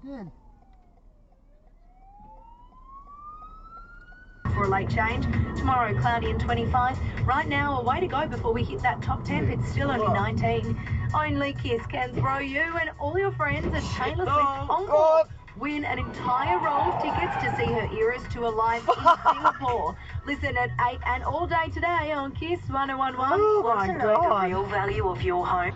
did. For a late change. Tomorrow, cloudy and 25. Right now, a way to go before we hit that top temp. It's still only 19. Only Kiss can throw you and all your friends a Taylor Swift encore. Win an entire row of tickets to see her Eras tour live in Singapore. Listen at 8 and all day today on Kiss 101.1. Oh my Want to know the God. real value of your home?